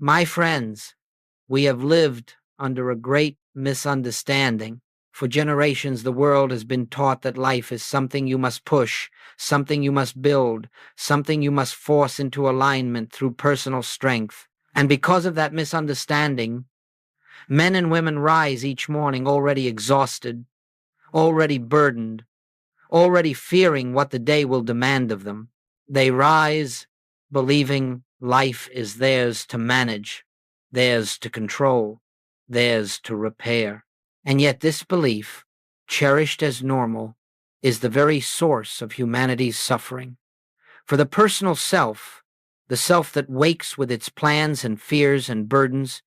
My friends, we have lived under a great misunderstanding. For generations, the world has been taught that life is something you must push, something you must build, something you must force into alignment through personal strength. And because of that misunderstanding, men and women rise each morning already exhausted, already burdened, already fearing what the day will demand of them. They rise believing life is theirs to manage, theirs to control, theirs to repair. And yet this belief, cherished as normal, is the very source of humanity's suffering. For the personal self, the self that wakes with its plans and fears and burdens,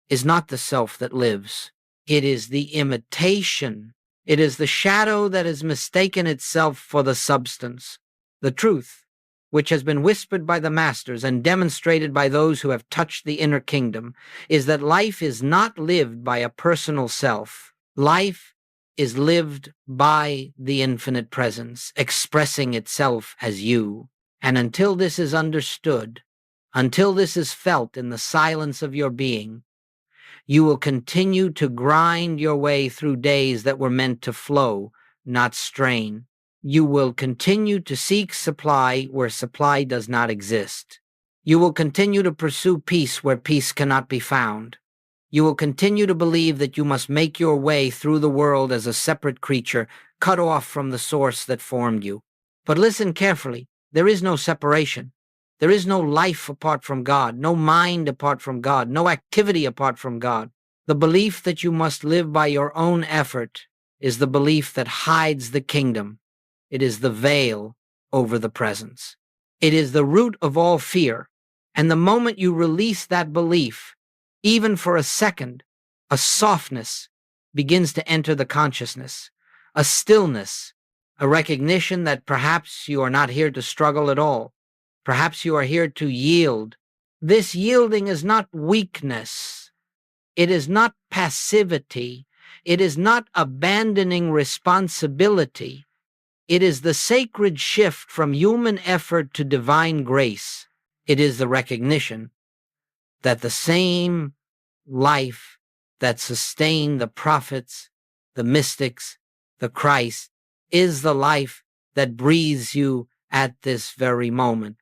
is not the self that lives. It is the imitation. It is the shadow that has mistaken itself for the substance. The truth, which has been whispered by the masters and demonstrated by those who have touched the inner kingdom, is that life is not lived by a personal self. Life is lived by the infinite presence, expressing itself as you. And until this is understood, until this is felt in the silence of your being, you will continue to grind your way through days that were meant to flow, not strain. You will continue to seek supply where supply does not exist. You will continue to pursue peace where peace cannot be found. You will continue to believe that you must make your way through the world as a separate creature, cut off from the source that formed you. But listen carefully. There is no separation. There is no life apart from God, no mind apart from God, no activity apart from God. The belief that you must live by your own effort is the belief that hides the kingdom. It is the veil over the presence. It is the root of all fear. And the moment you release that belief, even for a second, a softness begins to enter the consciousness, a stillness, a recognition that perhaps you are not here to struggle at all. Perhaps you are here to yield. This yielding is not weakness. It is not passivity. It is not abandoning responsibility. It is the sacred shift from human effort to divine grace. It is the recognition that the same life that sustained the prophets, the mystics, the Christ, is the life that breathes you at this very moment.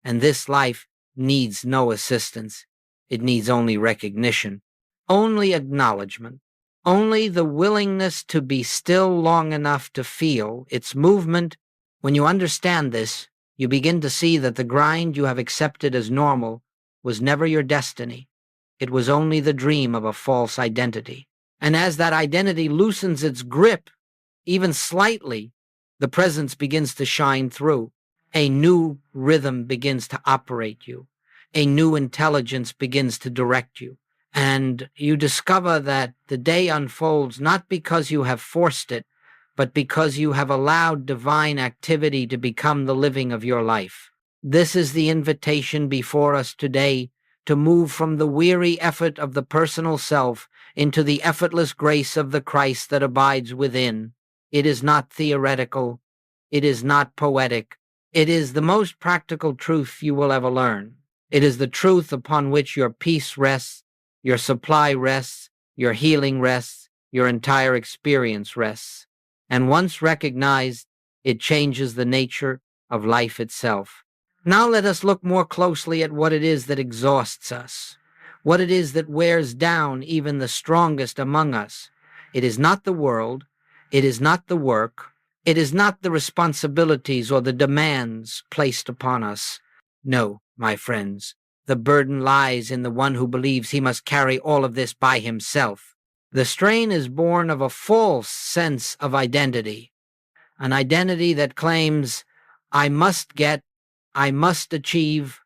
And this life needs no assistance. It needs only recognition, only acknowledgement, only the willingness to be still long enough to feel its movement. When you understand this, you begin to see that the grind you have accepted as normal was never your destiny. It was only the dream of a false identity. And as that identity loosens its grip, even slightly, the presence begins to shine through. A new rhythm begins to operate you. A new intelligence begins to direct you. And you discover that the day unfolds not because you have forced it, but because you have allowed divine activity to become the living of your life. This is the invitation before us today to move from the weary effort of the personal self into the effortless grace of the Christ that abides within. It is not theoretical. It is not poetic. It is the most practical truth you will ever learn. It is the truth upon which your peace rests, your supply rests, your healing rests, your entire experience rests. And once recognized, it changes the nature of life itself. Now let us look more closely at what it is that exhausts us, what it is that wears down even the strongest among us. It is not the world. It is not the work. It is not the responsibilities or the demands placed upon us. No, my friends, the burden lies in the one who believes he must carry all of this by himself. The strain is born of a false sense of identity, an identity that claims, I must get, I must achieve,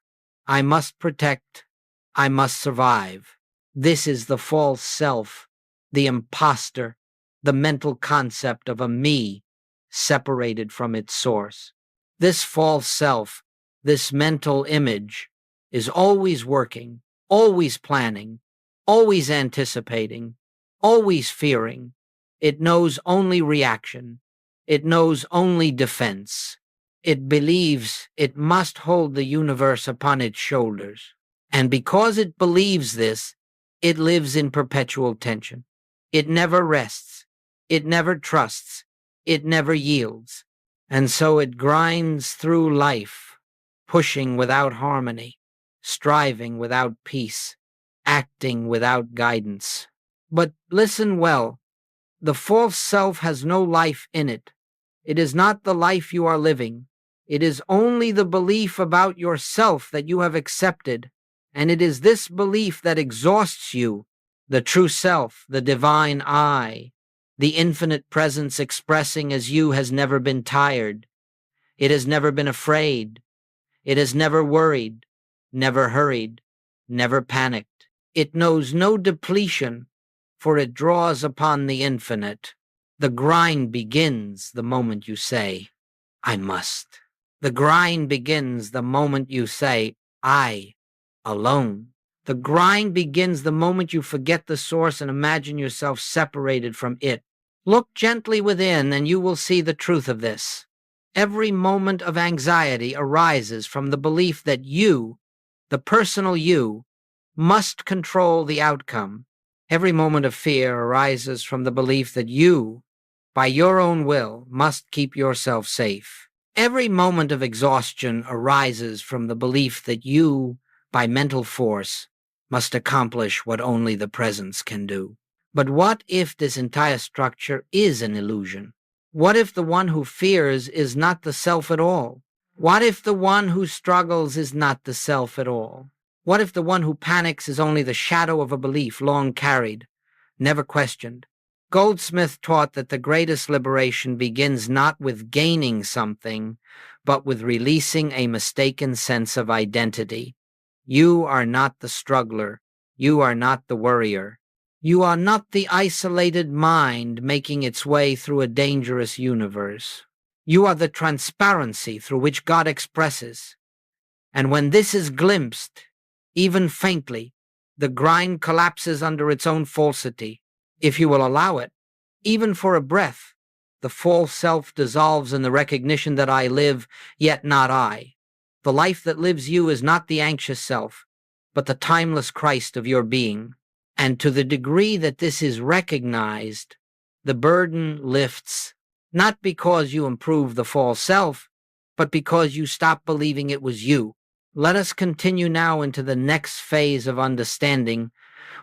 I must protect, I must survive. This is the false self, the imposter, the mental concept of a me separated from its source. This false self, this mental image, is always working, always planning, always anticipating, always fearing. It knows only reaction. It knows only defense. It believes it must hold the universe upon its shoulders. And because it believes this, it lives in perpetual tension. It never rests. It never trusts. It never yields. And so it grinds through life, pushing without harmony, striving without peace, acting without guidance. But listen well, the false self has no life in it. It is not the life you are living. It is only the belief about yourself that you have accepted, and it is this belief that exhausts you, the true self, the divine I, the infinite presence expressing as you has never been tired. It has never been afraid. It has never worried, never hurried, never panicked. It knows no depletion, for it draws upon the infinite. The grind begins the moment you say, I must. The grind begins the moment you say, I, alone. The grind begins the moment you forget the source and imagine yourself separated from it. Look gently within and you will see the truth of this. Every moment of anxiety arises from the belief that you, the personal you, must control the outcome. Every moment of fear arises from the belief that you, by your own will, must keep yourself safe. Every moment of exhaustion arises from the belief that you, by mental force, must accomplish what only the presence can do. But what if this entire structure is an illusion? What if the one who fears is not the self at all? What if the one who struggles is not the self at all? What if the one who panics is only the shadow of a belief long carried, never questioned? Goldsmith taught that the greatest liberation begins not with gaining something, but with releasing a mistaken sense of identity. You are not the struggler. You are not the worrier. You are not the isolated mind making its way through a dangerous universe. You are the transparency through which God expresses. And when this is glimpsed, even faintly, the grind collapses under its own falsity. If you will allow it, even for a breath, the false self dissolves in the recognition that I live, yet not I. The life that lives you is not the anxious self, but the timeless Christ of your being. And to the degree that this is recognized, the burden lifts, not because you improve the false self, but because you stop believing it was you. Let us continue now into the next phase of understanding,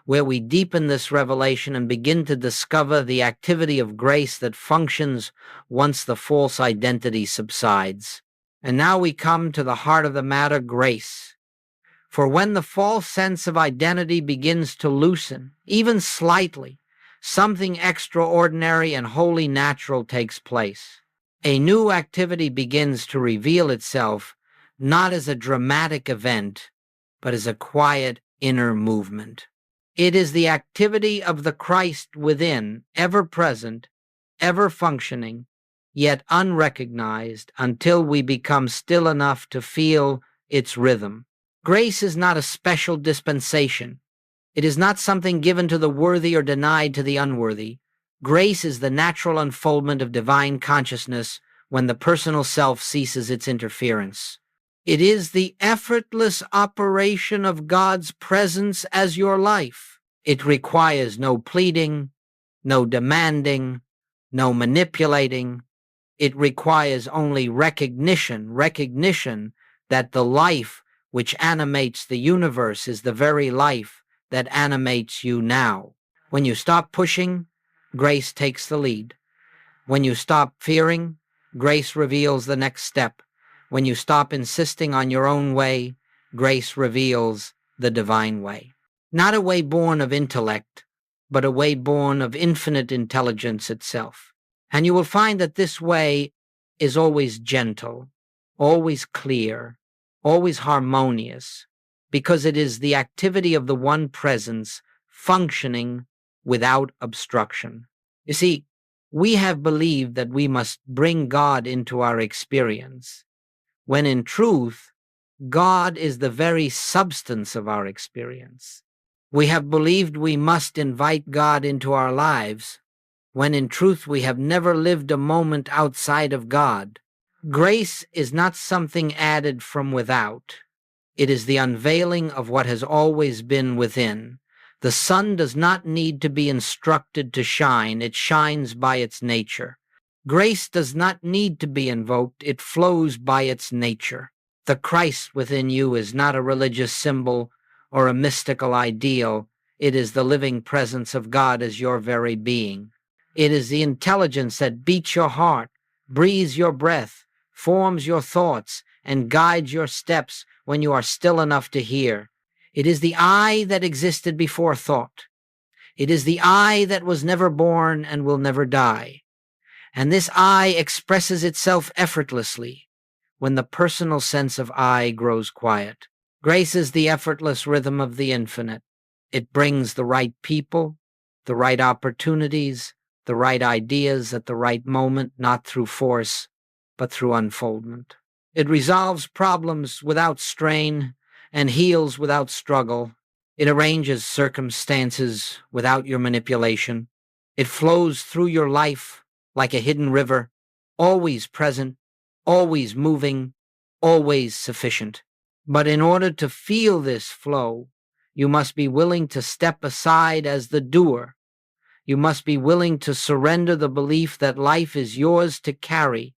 where we deepen this revelation and begin to discover the activity of grace that functions once the false identity subsides. And now we come to the heart of the matter, grace. For when the false sense of identity begins to loosen, even slightly, something extraordinary and wholly natural takes place. A new activity begins to reveal itself, not as a dramatic event, but as a quiet inner movement. It is the activity of the Christ within, ever present, ever functioning, yet unrecognized until we become still enough to feel its rhythm. Grace is not a special dispensation. It is not something given to the worthy or denied to the unworthy. Grace is the natural unfoldment of divine consciousness when the personal self ceases its interference. It is the effortless operation of God's presence as your life. It requires no pleading, no demanding, no manipulating. It requires only recognition that the life which animates the universe is the very life that animates you now. When you stop pushing, grace takes the lead. When you stop fearing, grace reveals the next step. When you stop insisting on your own way, grace reveals the divine way. Not a way born of intellect, but a way born of infinite intelligence itself. And you will find that this way is always gentle, always clear, always harmonious, because it is the activity of the one presence functioning without obstruction. You see, we have believed that we must bring God into our experience, when in truth, God is the very substance of our experience. We have believed we must invite God into our lives, when in truth we have never lived a moment outside of God. Grace is not something added from without. It is the unveiling of what has always been within. The sun does not need to be instructed to shine, it shines by its nature. Grace does not need to be invoked, it flows by its nature. The Christ within you is not a religious symbol or a mystical ideal, it is the living presence of God as your very being. It is the intelligence that beats your heart, breathes your breath, forms your thoughts, and guides your steps when you are still enough to hear. It is the I that existed before thought. It is the I that was never born and will never die. And this I expresses itself effortlessly when the personal sense of I grows quiet. Grace is the effortless rhythm of the infinite. It brings the right people, the right opportunities, the right ideas at the right moment, not through force, but through unfoldment. It resolves problems without strain and heals without struggle. It arranges circumstances without your manipulation. It flows through your life like a hidden river, always present, always moving, always sufficient. But in order to feel this flow, you must be willing to step aside as the doer. You must be willing to surrender the belief that life is yours to carry.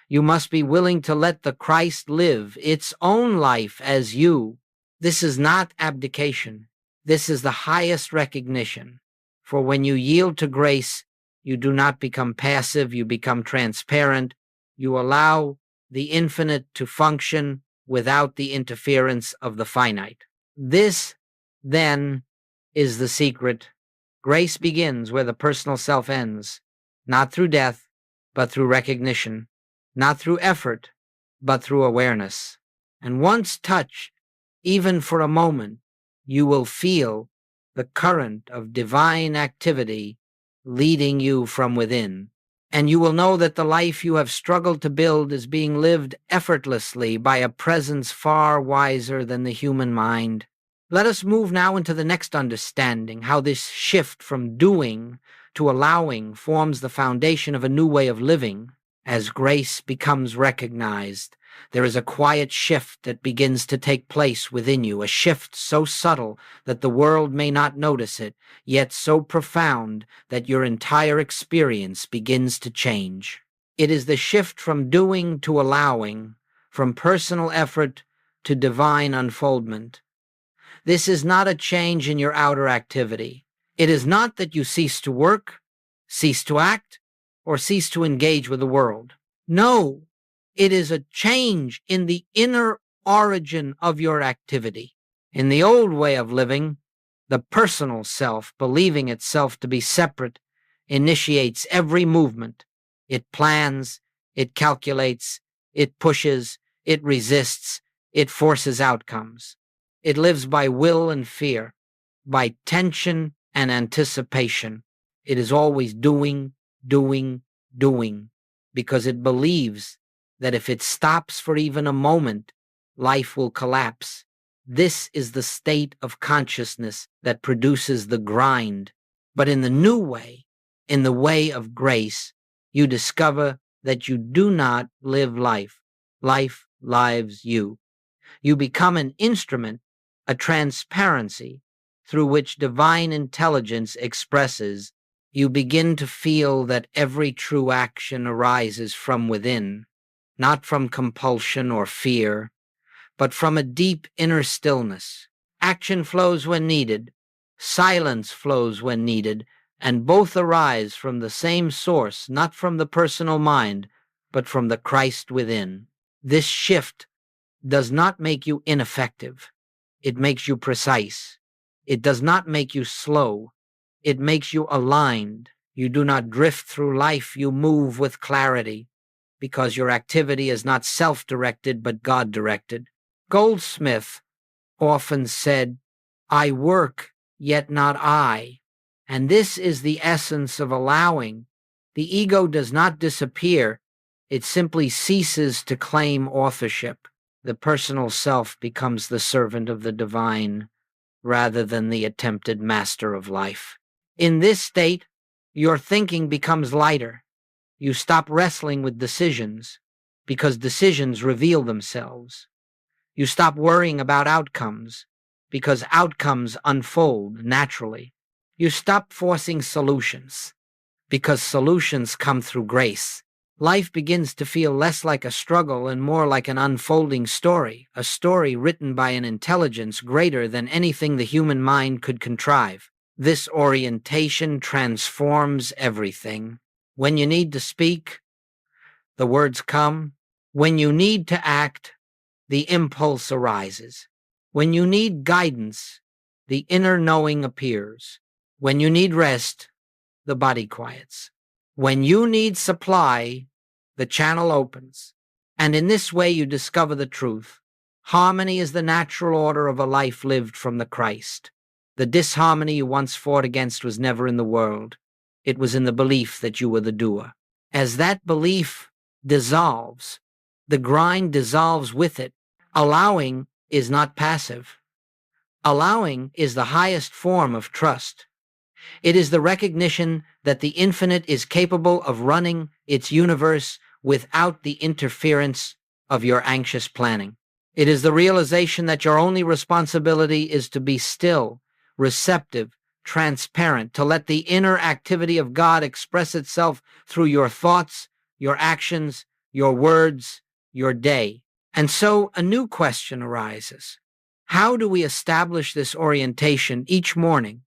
You must be willing to let the Christ live its own life as you. This is not abdication. This is the highest recognition. For when you yield to grace, you do not become passive, you become transparent. You allow the infinite to function without the interference of the finite. This, then, is the secret. Grace begins where the personal self ends, not through death, but through recognition, not through effort, but through awareness. And once touched, even for a moment, you will feel the current of divine activity leading you from within. And you will know that the life you have struggled to build is being lived effortlessly by a presence far wiser than the human mind. Let us move now into the next understanding, how this shift from doing to allowing forms the foundation of a new way of living. As grace becomes recognized, there is a quiet shift that begins to take place within you, a shift so subtle that the world may not notice it, yet so profound that your entire experience begins to change. It is the shift from doing to allowing, from personal effort to divine unfoldment. This is not a change in your outer activity. It is not that you cease to work, cease to act, or cease to engage with the world. No, it is a change in the inner origin of your activity. In the old way of living, the personal self, believing itself to be separate, initiates every movement. It plans, it calculates, it pushes, it resists, it forces outcomes. It lives by will and fear, by tension and anticipation. It is always doing, because it believes that if it stops for even a moment, life will collapse. This is the state of consciousness that produces the grind. But in the new way, in the way of grace, you discover that you do not live life. Life lives you. You become an instrument, a transparency through which divine intelligence expresses. You begin to feel that every true action arises from within, not from compulsion or fear, but from a deep inner stillness. Action flows when needed, silence flows when needed, and both arise from the same source, not from the personal mind, but from the Christ within. This shift does not make you ineffective. It makes you precise. It does not make you slow. It makes you aligned. You do not drift through life, you move with clarity, because your activity is not self-directed but God-directed. Goldsmith often said, "I work, yet not I." And this is the essence of allowing. The ego does not disappear. It simply ceases to claim authorship. The personal self becomes the servant of the divine rather than the attempted master of life. In this state, your thinking becomes lighter. You stop wrestling with decisions because decisions reveal themselves. You stop worrying about outcomes because outcomes unfold naturally. You stop forcing solutions because solutions come through grace. Life begins to feel less like a struggle and more like an unfolding story, a story written by an intelligence greater than anything the human mind could contrive. This orientation transforms everything. When you need to speak, the words come. When you need to act, the impulse arises. When you need guidance, the inner knowing appears. When you need rest, the body quiets. When you need supply, the channel opens. And in this way you discover the truth. Harmony is the natural order of a life lived from the Christ. The disharmony you once fought against was never in the world. It was in the belief that you were the doer. As that belief dissolves, the grind dissolves with it. Allowing is not passive. Allowing is the highest form of trust. It is the recognition that the infinite is capable of running its universe without the interference of your anxious planning. It is the realization that your only responsibility is to be still, receptive, transparent, to let the inner activity of God express itself through your thoughts, your actions, your words, your day. And so a new question arises. How do we establish this orientation each morning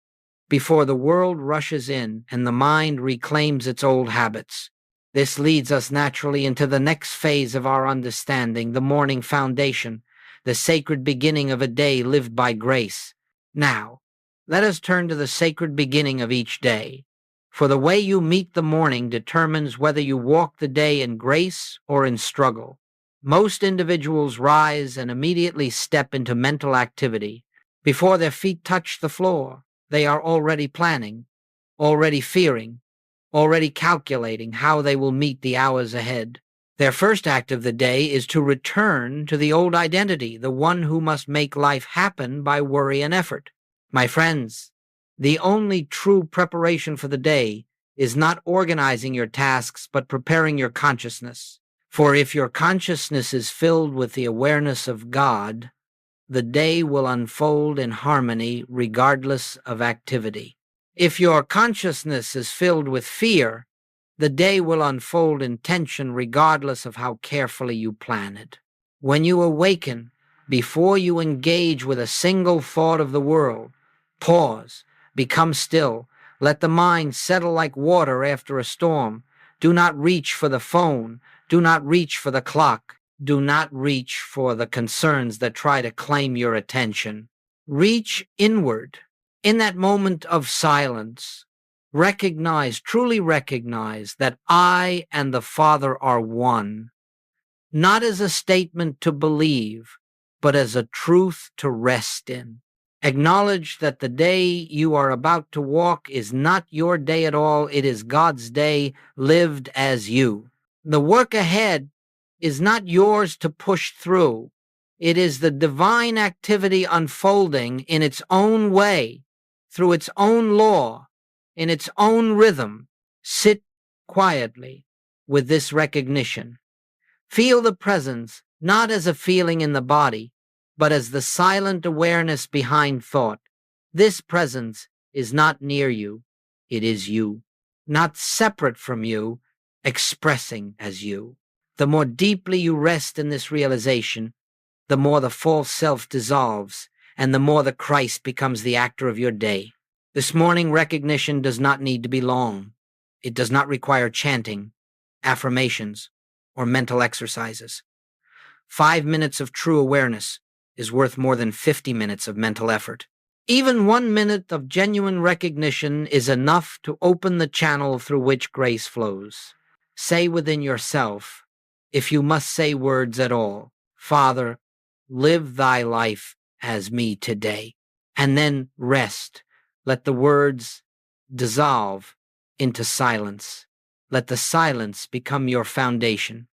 before the world rushes in and the mind reclaims its old habits? This leads us naturally into the next phase of our understanding, the morning foundation, the sacred beginning of a day lived by grace. Now, let us turn to the sacred beginning of each day. For the way you meet the morning determines whether you walk the day in grace or in struggle. Most individuals rise and immediately step into mental activity. Before their feet touch the floor, they are already planning, already fearing, already calculating how they will meet the hours ahead. Their first act of the day is to return to the old identity, the one who must make life happen by worry and effort. My friends, the only true preparation for the day is not organizing your tasks, but preparing your consciousness. For if your consciousness is filled with the awareness of God, the day will unfold in harmony regardless of activity. If your consciousness is filled with fear, the day will unfold in tension regardless of how carefully you plan it. When you awaken, before you engage with a single thought of the world, pause, become still, let the mind settle like water after a storm. Do not reach for the phone. Do not reach for the clock. Do not reach for the concerns that try to claim your attention. Reach inward. In that moment of silence, truly recognize that I and the Father are one, not as a statement to believe, but as a truth to rest in. Acknowledge that the day you are about to walk is not your day at all. It is God's day lived as you. The work ahead is not yours to push through. It is the divine activity unfolding in its own way, through its own law, in its own rhythm. Sit quietly with this recognition. Feel the presence not as a feeling in the body, but as the silent awareness behind thought. This presence is not near you. It is you, not separate from you, expressing as you. The more deeply you rest in this realization, the more the false self dissolves, and the more the Christ becomes the actor of your day. This morning recognition does not need to be long. It does not require chanting, affirmations, or mental exercises. 5 minutes of true awareness is worth more than 50 minutes of mental effort. Even 1 minute of genuine recognition is enough to open the channel through which grace flows. Say within yourself, if you must say words at all, Father, live thy life as me today. And then rest. Let the words dissolve into silence. Let the silence become your foundation.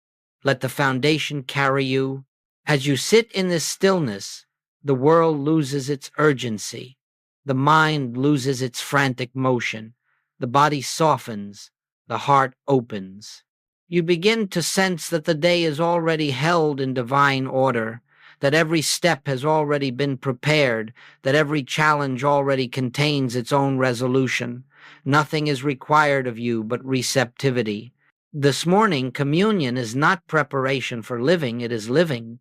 Let the foundation carry you. As you sit in this stillness, the world loses its urgency. The mind loses its frantic motion. The body softens. The heart opens. You begin to sense that the day is already held in divine order. that every step has already been prepared, that every challenge already contains its own resolution. Nothing is required of you but receptivity. This morning, communion is not preparation for living, it is living.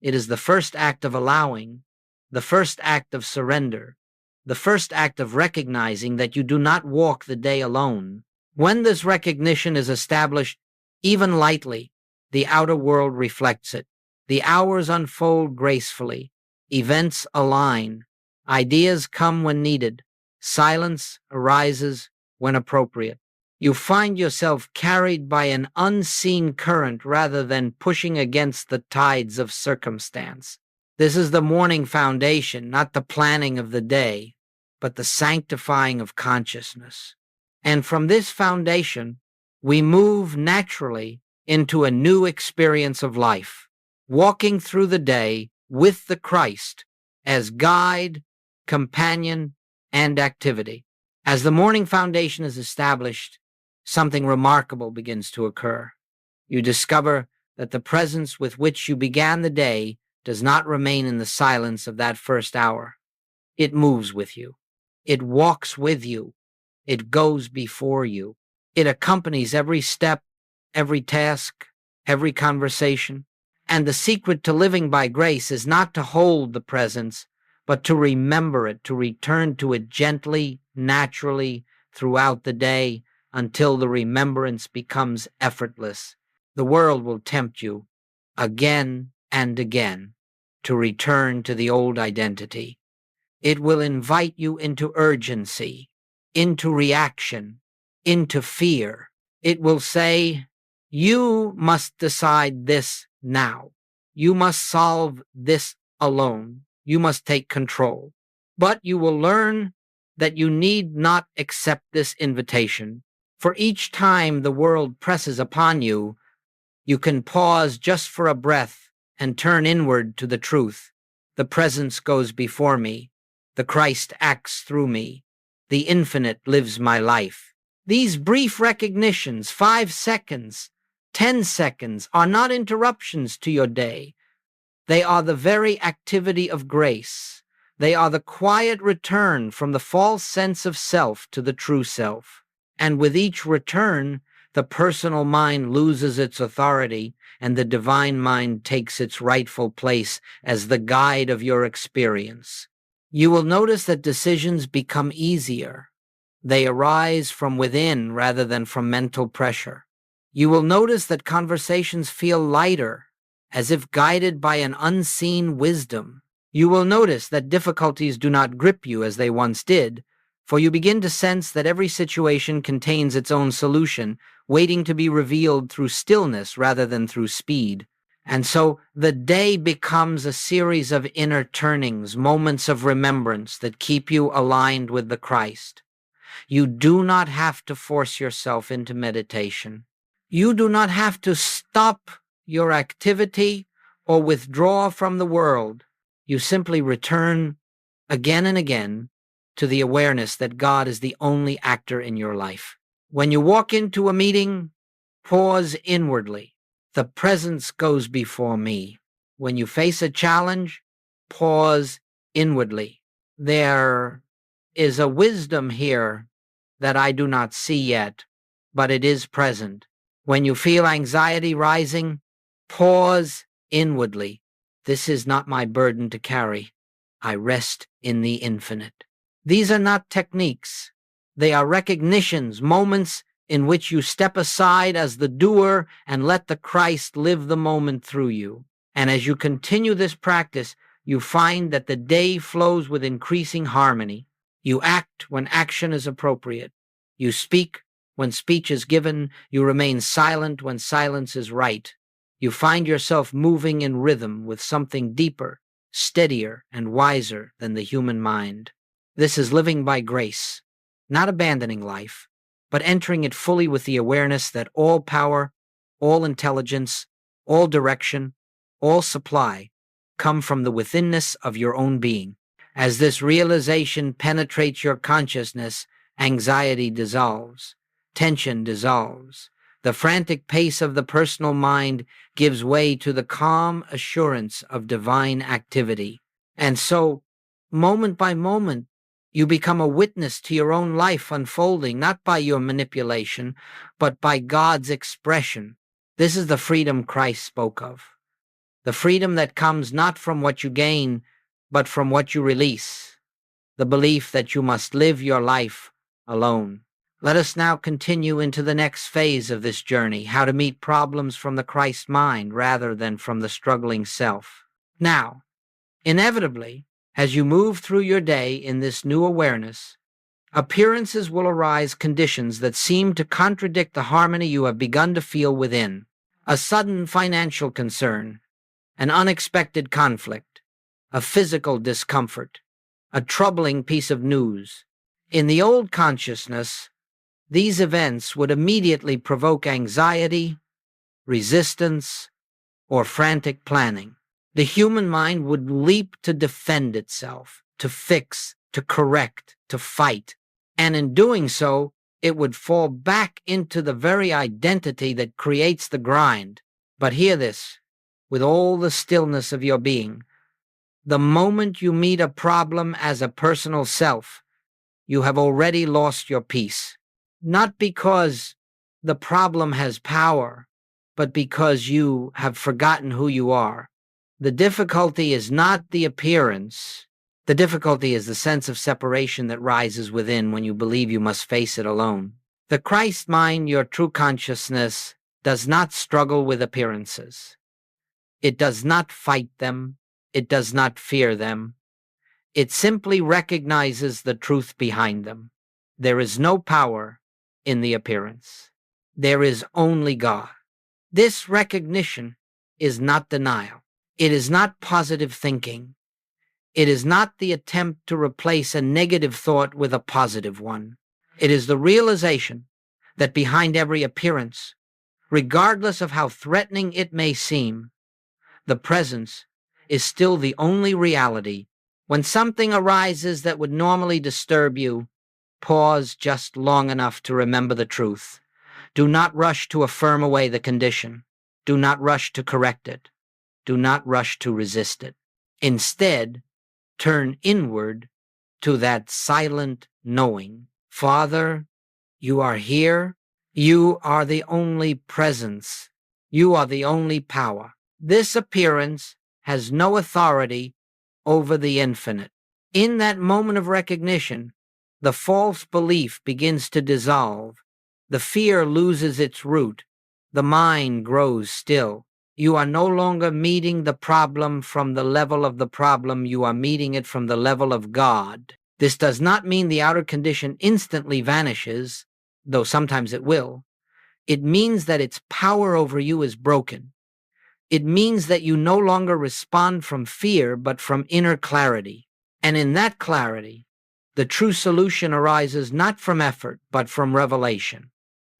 It is the first act of allowing, the first act of surrender, the first act of recognizing that you do not walk the day alone. When this recognition is established, even lightly, the outer world reflects it. The hours unfold gracefully. Events align. Ideas come when needed. Silence arises when appropriate. You find yourself carried by an unseen current rather than pushing against the tides of circumstance. This is the morning foundation, not the planning of the day, but the sanctifying of consciousness. And from this foundation, we move naturally into a new experience of life, walking through the day with the Christ as guide, companion, and activity. As the morning foundation is established, something remarkable begins to occur. You discover that the presence with which you began the day does not remain in the silence of that first hour. It moves with you. It walks with you. It goes before you. It accompanies every step, every task, every conversation. And the secret to living by grace is not to hold the presence, but to remember it, to return to it gently, naturally, throughout the day, until the remembrance becomes effortless. The world will tempt you again and again to return to the old identity. It will invite you into urgency, into reaction, into fear. It will say, you must decide this now. You must solve this alone. You must take control. But you will learn that you need not accept this invitation. For each time the world presses upon you, you can pause just for a breath and turn inward to the truth. The presence goes before me. The Christ acts through me. The infinite lives my life. These brief recognitions, 5 seconds, 10 seconds, are not interruptions to your day. They are the very activity of grace. They are the quiet return from the false sense of self to the true self. And with each return, the personal mind loses its authority, and the divine mind takes its rightful place as the guide of your experience. You will notice that decisions become easier. They arise from within rather than from mental pressure. You will notice that conversations feel lighter, as if guided by an unseen wisdom. You will notice that difficulties do not grip you as they once did, for you begin to sense that every situation contains its own solution, waiting to be revealed through stillness rather than through speed. And so the day becomes a series of inner turnings, moments of remembrance that keep you aligned with the Christ. You do not have to force yourself into meditation. You do not have to stop your activity or withdraw from the world. You simply return again and again to the awareness that God is the only actor in your life. When you walk into a meeting, pause inwardly. The presence goes before me. When you face a challenge, pause inwardly. There is a wisdom here that I do not see yet, but it is present. When you feel anxiety rising, pause inwardly. This is not my burden to carry. I rest in the infinite. These are not techniques. They are recognitions, moments in which you step aside as the doer and let the Christ live the moment through you. And as you continue this practice, you find that the day flows with increasing harmony. You act when action is appropriate. You speak when speech is given. You remain silent when silence is right. You find yourself moving in rhythm with something deeper, steadier, and wiser than the human mind. This is living by grace, not abandoning life, but entering it fully with the awareness that all power, all intelligence, all direction, all supply come from the withinness of your own being. As this realization penetrates your consciousness, anxiety dissolves, tension dissolves, The frantic pace of the personal mind gives way to the calm assurance of divine activity. And so, moment by moment, you become a witness to your own life unfolding, not by your manipulation, but by God's expression. This is the freedom Christ spoke of. The freedom that comes not from what you gain, but from what you release. The belief that you must live your life alone. Let us now continue into the next phase of this journey, how to meet problems from the Christ mind rather than from the struggling self. Now, inevitably, as you move through your day in this new awareness, appearances will arise conditions that seem to contradict the harmony you have begun to feel within. A sudden financial concern, an unexpected conflict, a physical discomfort, a troubling piece of news. In the old consciousness, these events would immediately provoke anxiety, resistance, or frantic planning. The human mind would leap to defend itself, to fix, to correct, to fight, and in doing so, it would fall back into the very identity that creates the grind. But hear this, with all the stillness of your being. The moment you meet a problem as a personal self, you have already lost your peace. Not because the problem has power, but because you have forgotten who you are. The difficulty is not the appearance. The difficulty is the sense of separation that rises within when you believe you must face it alone. The Christ mind, your true consciousness, does not struggle with appearances. It does not fight them. It does not fear them. It simply recognizes the truth behind them. There is no power in the appearance. There is only God. This recognition is not denial. It is not positive thinking. It is not the attempt to replace a negative thought with a positive one. It is the realization that behind every appearance, regardless of how threatening it may seem, the presence is still the only reality. When something arises that would normally disturb you, pause just long enough to remember the truth. Do not rush to affirm away the condition. Do not rush to correct it. Do not rush to resist it. Instead, turn inward to that silent knowing. Father, you are here. You are the only presence. You are the only power. This appearance has no authority over the infinite. In that moment of recognition, the false belief begins to dissolve. The fear loses its root. The mind grows still. You are no longer meeting the problem from the level of the problem. You are meeting it from the level of God. This does not mean the outer condition instantly vanishes, though sometimes it will. It means that its power over you is broken. It means that you no longer respond from fear, but from inner clarity. And in that clarity, the true solution arises not from effort, but from revelation.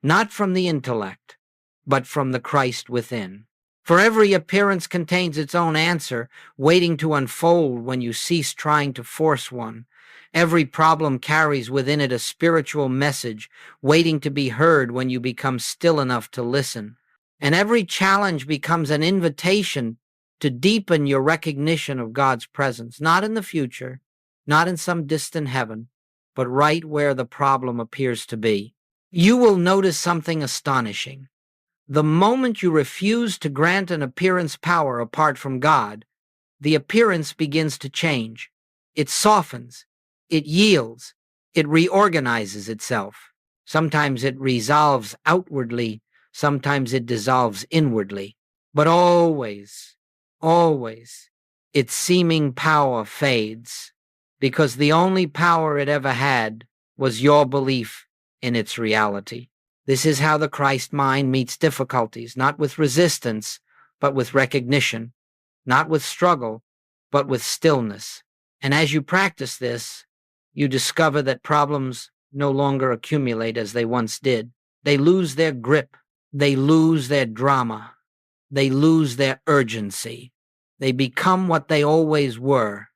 Not from the intellect, but from the Christ within. For every appearance contains its own answer, waiting to unfold when you cease trying to force one. Every problem carries within it a spiritual message, waiting to be heard when you become still enough to listen. And every challenge becomes an invitation to deepen your recognition of God's presence, not in the future, not in some distant heaven, but right where the problem appears to be. You will notice something astonishing. The moment you refuse to grant an appearance power apart from God, the appearance begins to change. It softens, it yields, it reorganizes itself. Sometimes it resolves outwardly, sometimes it dissolves inwardly. But always, always, its seeming power fades, because the only power it ever had was your belief in its reality. This is how the Christ mind meets difficulties, not with resistance, but with recognition, not with struggle, but with stillness. And as you practice this, you discover that problems no longer accumulate as they once did. They lose their grip. They lose their drama. They lose their urgency. They become what they always were,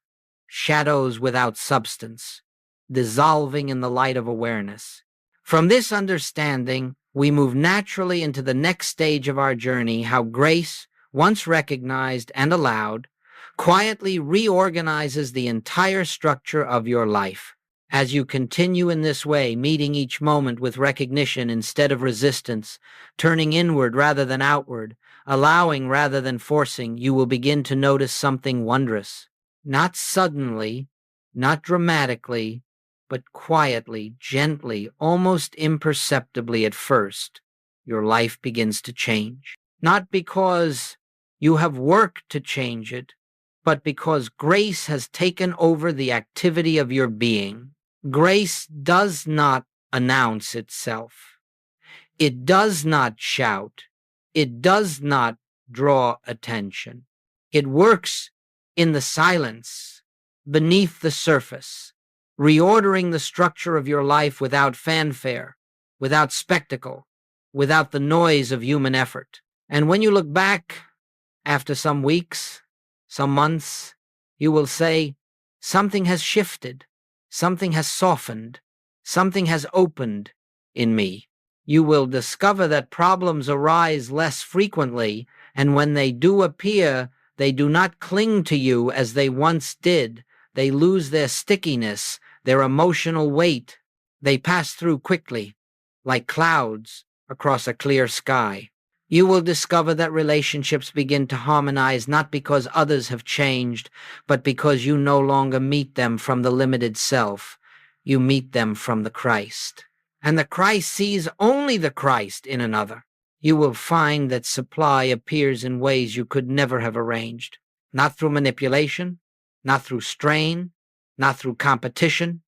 shadows without substance, dissolving in the light of awareness. From this understanding, we move naturally into the next stage of our journey, how grace, once recognized and allowed, quietly reorganizes the entire structure of your life. As you continue in this way, meeting each moment with recognition instead of resistance, turning inward rather than outward, allowing rather than forcing, you will begin to notice something wondrous. Not suddenly, not dramatically, but quietly, gently, almost imperceptibly at first, your life begins to change. Not because you have worked to change it, but because grace has taken over the activity of your being. Grace does not announce itself. It does not shout. It does not draw attention. It works in the silence, beneath the surface, reordering the structure of your life without fanfare, without spectacle, without the noise of human effort. And when you look back after some weeks, some months, you will say, something has shifted, something has softened, something has opened in me. You will discover that problems arise less frequently, and when they do appear, they do not cling to you as they once did. They lose their stickiness, their emotional weight. They pass through quickly, like clouds across a clear sky. You will discover that relationships begin to harmonize not because others have changed, but because you no longer meet them from the limited self. You meet them from the Christ. And the Christ sees only the Christ in another. You will find that supply appears in ways you could never have arranged. Not through manipulation, not through strain, not through competition,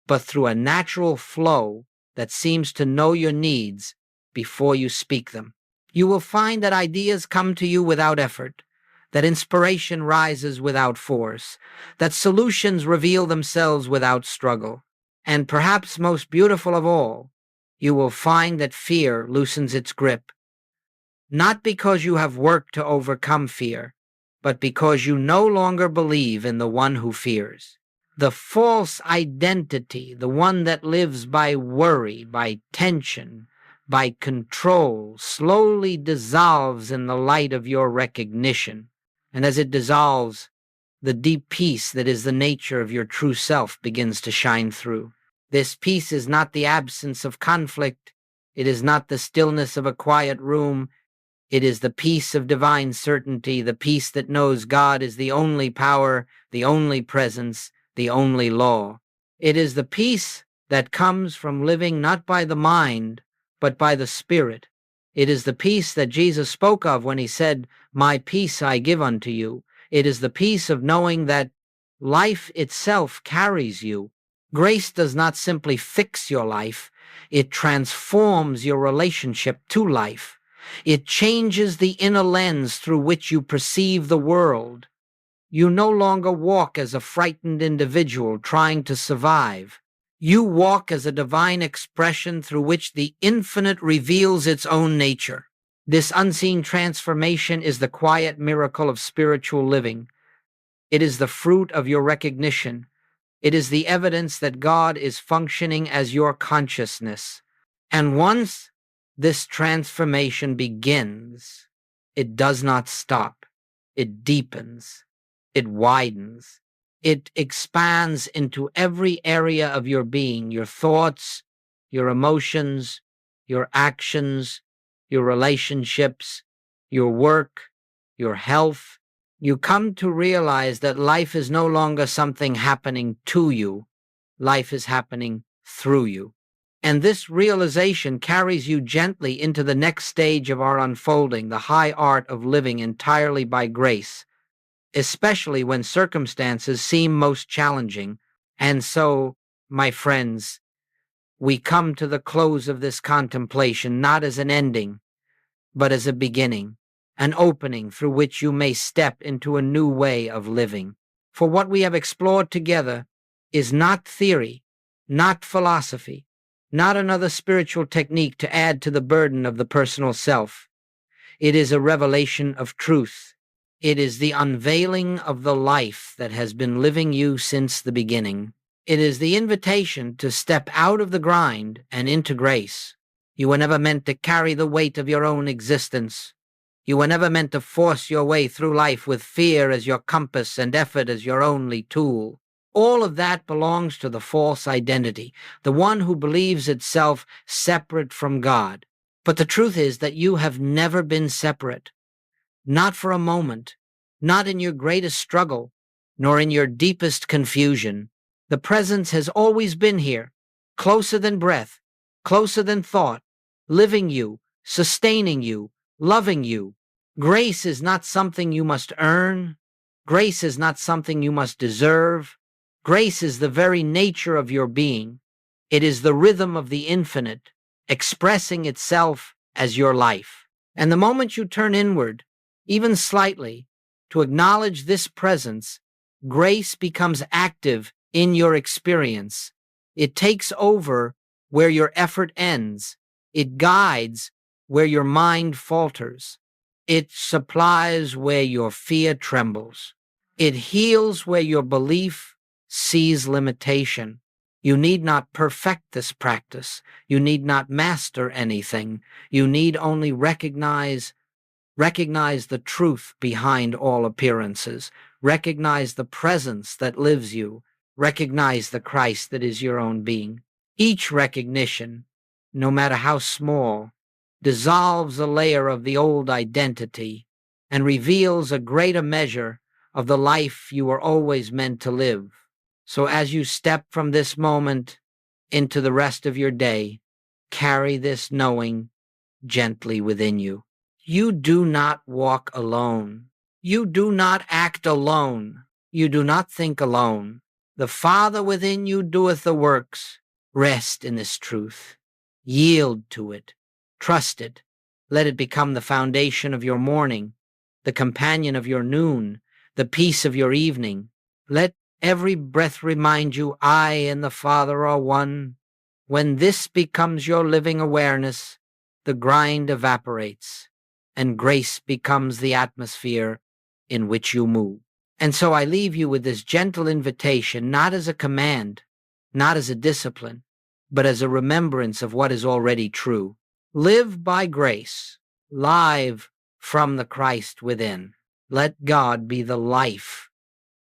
but through a natural flow that seems to know your needs before you speak them. You will find that ideas come to you without effort, that inspiration rises without force, that solutions reveal themselves without struggle. And perhaps most beautiful of all, you will find that fear loosens its grip, not because you have worked to overcome fear, but because you no longer believe in the one who fears. The false identity, the one that lives by worry, by tension, by control, slowly dissolves in the light of your recognition. And as it dissolves, the deep peace that is the nature of your true self begins to shine through. This peace is not the absence of conflict. It is not the stillness of a quiet room. It is the peace of divine certainty, the peace that knows God is the only power, the only presence, the only law. It is the peace that comes from living not by the mind, but by the Spirit. It is the peace that Jesus spoke of when he said, "My peace I give unto you." It is the peace of knowing that life itself carries you. Grace does not simply fix your life, it transforms your relationship to life. It changes the inner lens through which you perceive the world. You no longer walk as a frightened individual trying to survive. You walk as a divine expression through which the infinite reveals its own nature. This unseen transformation is the quiet miracle of spiritual living. It is the fruit of your recognition. It is the evidence that God is functioning as your consciousness. And once this transformation begins, it does not stop. It deepens. It widens. It expands into every area of your being, your thoughts, your emotions, your actions, your relationships, your work, your health. You come to realize that life is no longer something happening to you. Life is happening through you. And this realization carries you gently into the next stage of our unfolding, the high art of living entirely by grace, especially when circumstances seem most challenging. And so, my friends, we come to the close of this contemplation not as an ending, but as a beginning, an opening through which you may step into a new way of living. For what we have explored together is not theory, not philosophy, not another spiritual technique to add to the burden of the personal self. It is a revelation of truth. It is the unveiling of the life that has been living you since the beginning. It is the invitation to step out of the grind and into grace. You were never meant to carry the weight of your own existence. You were never meant to force your way through life with fear as your compass and effort as your only tool. All of that belongs to the false identity, the one who believes itself separate from God. But the truth is that you have never been separate. Not for a moment, not in your greatest struggle, nor in your deepest confusion. The presence has always been here, closer than breath, closer than thought, living you, sustaining you, loving you. Grace is not something you must earn. Grace is not something you must deserve. Grace is the very nature of your being. It is the rhythm of the infinite, expressing itself as your life. And the moment you turn inward, even slightly, to acknowledge this presence, grace becomes active in your experience. It takes over where your effort ends. It guides where your mind falters. It supplies where your fear trembles. It heals where your belief sees limitation. You need not perfect this practice. You need not master anything. You need only recognize the truth behind all appearances. Recognize the presence that lives you. Recognize the Christ that is your own being. Each recognition, no matter how small, dissolves a layer of the old identity and reveals a greater measure of the life you were always meant to live. So as you step from this moment into the rest of your day, carry this knowing gently within you. You do not walk alone. You do not act alone. You do not think alone. The Father within you doeth the works. Rest in this truth. Yield to it. Trust it. Let it become the foundation of your morning, the companion of your noon, the peace of your evening. Let every breath remind you, I and the Father are one. When this becomes your living awareness, the grind evaporates, and grace becomes the atmosphere in which you move. And so I leave you with this gentle invitation, not as a command, not as a discipline, but as a remembrance of what is already true. Live by grace, live from the Christ within. Let God be the life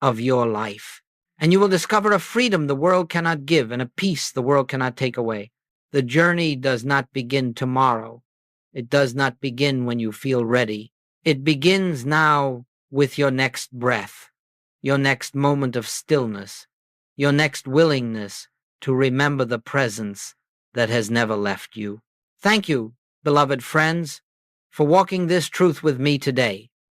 of your life, and you will discover a freedom the world cannot give and a peace the world cannot take away. The journey does not begin tomorrow. It does not begin when you feel ready. It begins now with your next breath, your next moment of stillness, your next willingness to remember the presence that has never left you. Thank you, beloved friends, for walking this truth with me today.